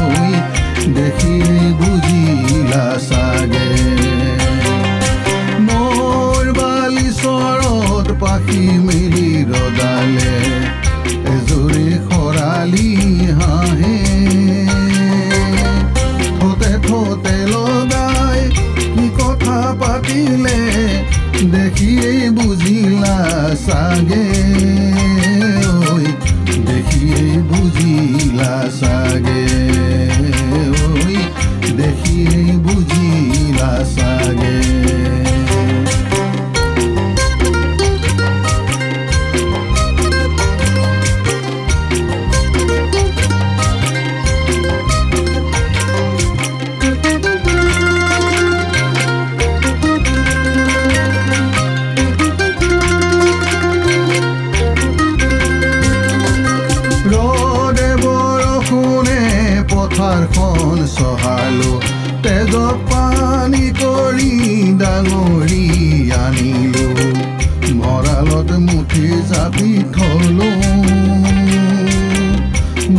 ঐ দেখি বুজিলা চাগে মোৰ বালিচৰত পাখি মেলি ৰদালে এজুৰি খৰালি হাঁহে থোতে থোতে লগাই কি কথা পাতিলে দেখিয়েই বুজিলা চাগে ঐ দেখিয়েই বুজিলা চাগে ঐ দেখিয়েই বুজিলা চাগে পথাৰখন চহালো তেজত পানী কৰি ডাঙৰি আনিলো ভঁৰালত মুঠি জাপি থলো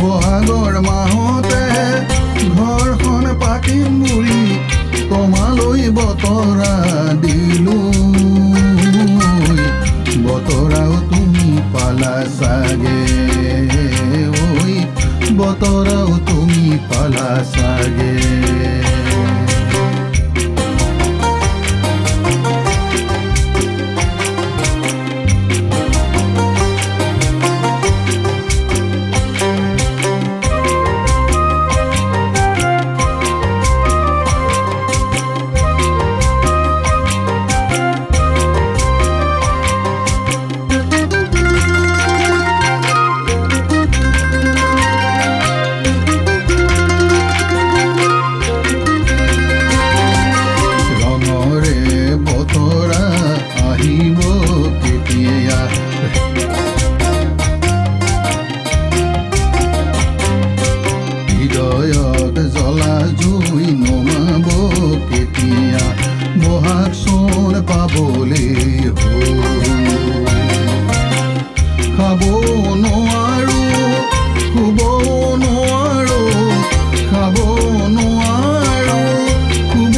বহাগৰ মাহতে ঘৰখন পাতিম বুলি তোমালৈ বতৰা দিলো বতৰাও তুমি পালা চাগে ঐ বতৰাও তুমি পালা চাগে জ্বলা জুই নমাব কেতিয়া বহাগ চোন পাবলৈ খাব নোৱাৰো শুব নোৱাৰো খাব নোৱাৰো শুব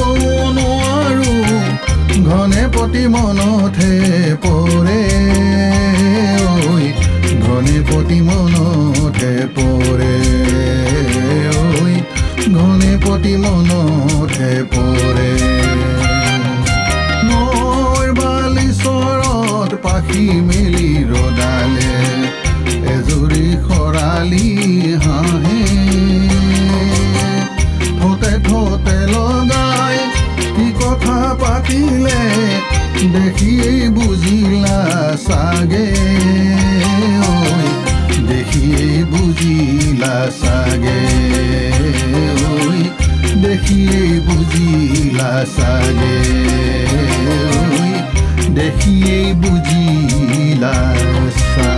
নোৱাৰো ঘনে প্ৰতি মনতহে পৰে ঐ ঘনে প্ৰতি মনতহে পৰে ঘনে প্ৰতি মনতহে পৰে মোৰ বালিচৰত পাখি মেলি ৰদালে এজুৰি খৰালি হাঁহে থোতে থোতে লগাই কি কথা পাতিলে দেখিয়েই বুজিলা চাগে ঐ দেখিয়েই বুজিলা চাগে ঐ দেখিয়েই বুজিলা চাগে ঐ দেখিয়েই বুজিলা চাগে